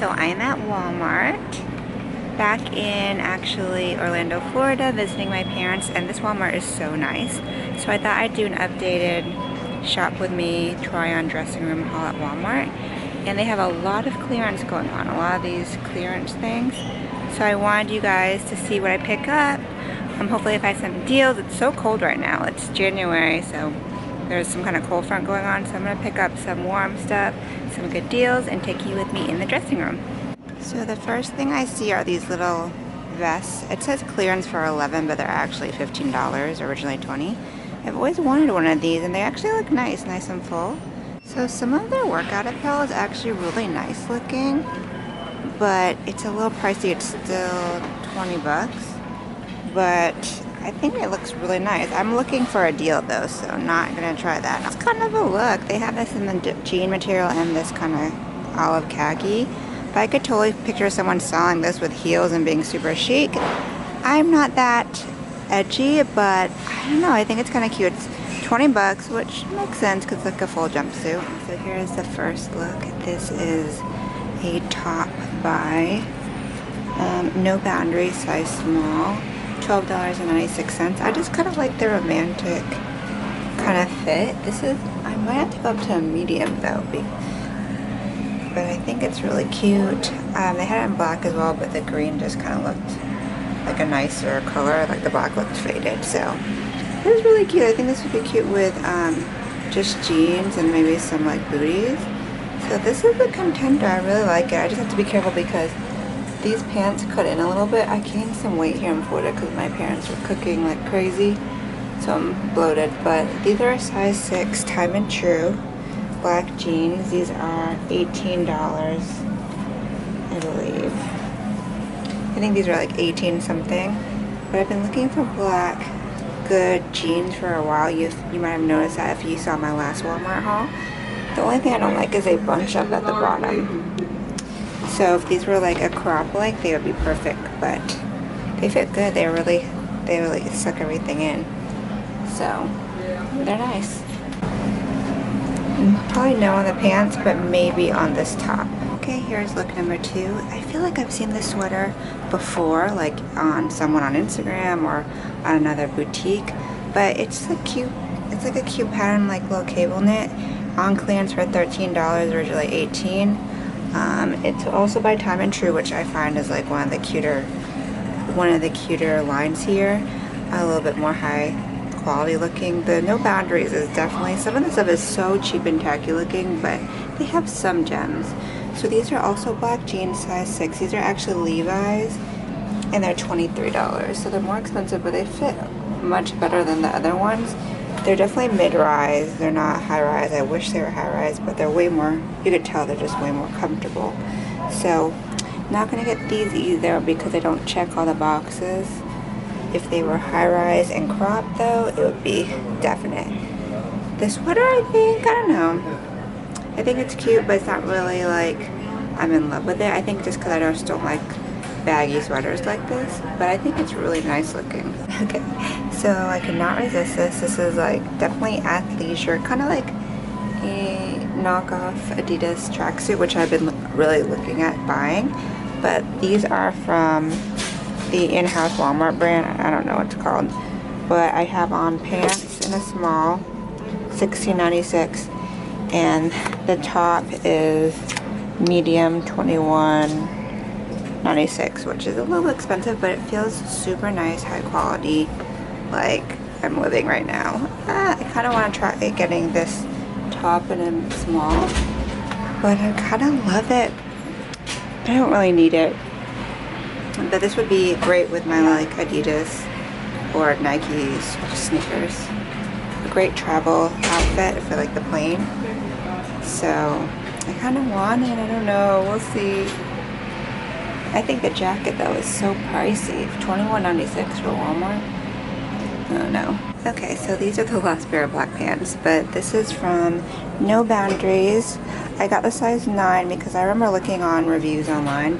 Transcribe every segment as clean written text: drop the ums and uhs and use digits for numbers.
So I'm at Walmart back in actually Orlando, Florida, visiting my parents, and this Walmart is so nice. So I thought I'd do an updated shop with me, try on dressing room haul at Walmart. And they have a lot of clearance going on, a lot of these clearance things. So I wanted you guys to see what I pick up. Hopefully if I find some deals. It's so cold right now. It's January, so there's some kind of cold front going on. So I'm gonna pick up some warm stuff, some good deals, and take you with me in the dressing room. So the first thing I see are these little vests. It says clearance for $11, but they're actually $15, originally $20. I've always wanted one of these, and they actually look nice and full. So some of their workout apparel is actually really nice looking, but it's a little pricey. It's still 20 bucks, but I think it looks really nice. I'm looking for a deal though, so I'm not gonna try that. It's kind of a look. They have this in the jean material and this kind of olive khaki. But I could totally picture someone selling this with heels and being super chic. I'm not that edgy, but I don't know, I think it's kind of cute. It's 20 bucks, which makes sense because it's like a full jumpsuit. So here's the first look. This is a top by No Boundaries, size small, $12.96. I just kind of like the romantic kind of fit. This is, I might have to go up to a medium though, but I think it's really cute. They had it in black as well, but the green just kind of looked like a nicer color. Like the black looked faded, so it was really cute. I think this would be cute with just jeans and maybe some like booties. So this is a contender. I really like it. I just have to be careful because these pants cut in a little bit. I gained some weight here in Florida because my parents were cooking like crazy, so I'm bloated. But these are a size 6, time and true. Black jeans. These are $18, I believe. I think these are like 18 something. But I've been looking for black good jeans for a while. You might have noticed that if you saw my last Walmart haul. The only thing I don't like is they bunch up at the bottom. So if these were like a crop length, they would be perfect. But they fit good. They really suck everything in. So they're nice. Probably no on the pants, but maybe on this top. Okay, here's look number 2. I feel like I've seen this sweater before, like on someone on Instagram or on another boutique, but it's like cute. It's like a cute pattern, like little cable knit, on clearance for $13, originally $18. It's also by Time and True, which I find is like one of the cuter lines here. A little bit more high quality looking. The No Boundaries is definitely, some of the stuff is so cheap and tacky looking, but they have some gems. So these are also black jeans, size 6. These are actually Levi's, and they're $23. So they're more expensive, but they fit much better than the other ones. They're definitely mid-rise. They're not high-rise. I wish they were high-rise, but they're way more, you could tell they're just way more comfortable. So not gonna get these either because they don't check all the boxes. If they were high-rise and cropped though, it would be definite. This sweater, I don't know. I think it's cute, but it's not really like I'm in love with it. I think just because I just don't like baggy sweaters like this, but I think it's really nice looking. Okay, so I cannot resist this. This is like definitely athleisure, kind of like a knockoff Adidas tracksuit, which I've been really looking at buying. But these are from the in-house Walmart brand. I don't know what it's called, but I have on pants in a small, $16.96, and the top is medium, $21.96, which is a little expensive, but it feels super nice, high quality, like I'm living right now. I kind of want to try getting this top in a small, but I kind of love it. I don't really need it. But this would be great with my like Adidas or Nike sneakers. A great travel outfit for like the plane. So I kind of want it. I don't know. We'll see. I think the jacket though is so pricey. $21.96 for Walmart. Oh no. Okay, so these are the last pair of black pants, but this is from No Boundaries. I got the size 9 because I remember looking on reviews online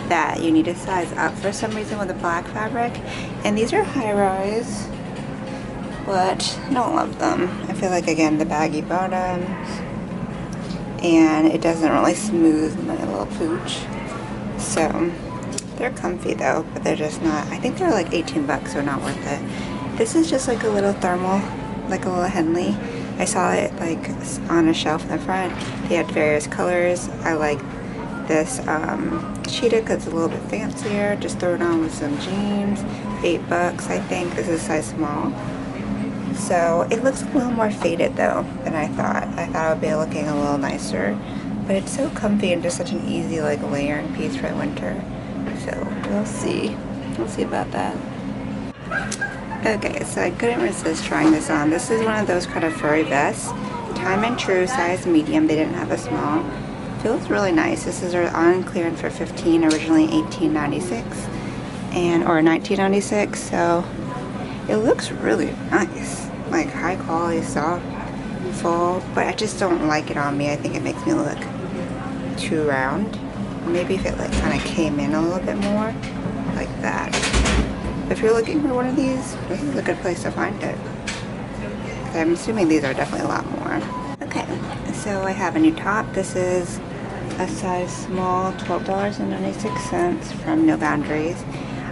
that you need to size up for some reason with the black fabric, and these are high rise, but I don't love them. I feel like, again, the baggy bottoms, and it doesn't really smooth my little pooch. So they're comfy though, but they're just not, I think they're like 18 bucks, so not worth it. This is just like a little thermal, like a little Henley. I saw it like on a shelf in the front. They had various colors. I like this cheetah because it's a little bit fancier. Just throw it on with some jeans. 8 bucks, I think. This is size small. So it looks a little more faded though than I thought. I thought it would be looking a little nicer. But it's so comfy and just such an easy like layering piece for winter. So we'll see. We'll see about that. Okay, so I couldn't resist trying this on. This is one of those kind of furry vests. Time and True, size medium. They didn't have a small. Feels really nice. This is on clearance for $15, originally $18.96 and or $19.96. So it looks really nice, like high quality, soft, full. But I just don't like it on me. I think it makes me look too round. Maybe if it like kind of came in a little bit more, like that. If you're looking for one of these, this is a good place to find it. I'm assuming these are definitely a lot more. Okay, so I have a new top. This is a size small, $12.96 from No Boundaries.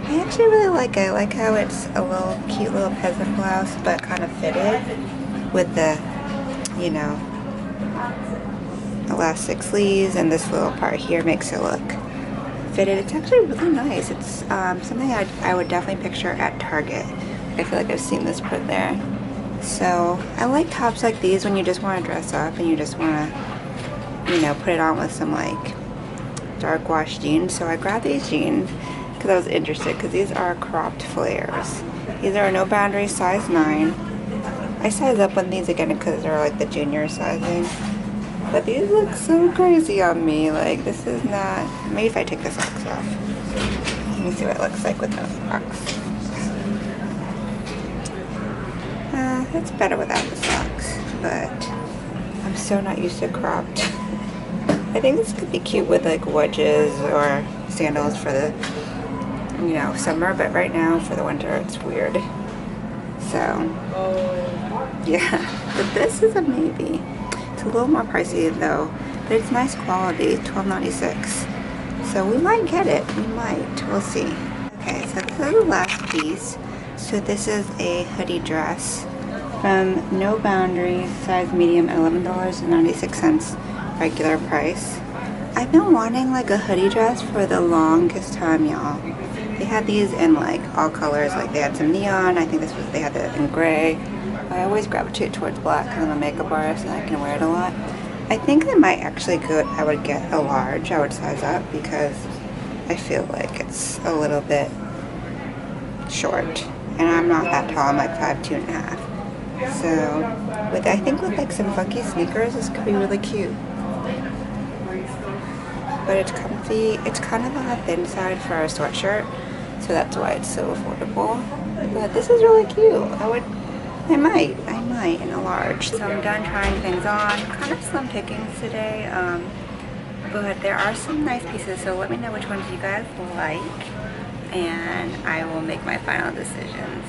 I actually really like it. I like how it's a little cute little peasant blouse, but kind of fitted with the, you know, elastic sleeves, and this little part here makes it look fitted. It's actually really nice. It's something I would definitely picture at Target. I feel like I've seen this put there. So I like tops like these when you just want to dress up and you just want to, you know, put it on with some like dark wash jeans. So I grabbed these jeans because I was interested, because these are cropped flares. These are No Boundaries, size 9. I size up on these again because they're like the junior sizing. But these look so crazy on me. Like, this is not... Maybe if I take the socks off. Let me see what it looks like with those socks. It's better without the socks, but I'm so not used to cropped. I think this could be cute with like wedges or sandals for the, you know, summer, but right now for the winter it's weird. So, yeah. But this is a maybe. It's a little more pricey though, but it's nice quality, $12.96. So we might get it, we might, we'll see. Okay, so this is the last piece. So this is a hoodie dress from No Boundaries, size medium, $11.96 regular price. I've been wanting like a hoodie dress for the longest time, y'all. They had these in like all colors, like they had some neon, I think they had it in gray. I always gravitate towards black because I'm a makeup artist and I can wear it a lot. I think I might actually I would get a large. I would size up because I feel like it's a little bit short. And I'm not that tall, I'm like 5'2" and 1/2. So, I think with like some funky sneakers, this could be really cute. But it's comfy. It's kind of on the thin side for a sweatshirt, so that's why it's so affordable. But this is really cute. I might in a large. So I'm done trying things on. Kind of slim pickings today, but there are some nice pieces, so let me know which ones you guys like, and I will make my final decisions.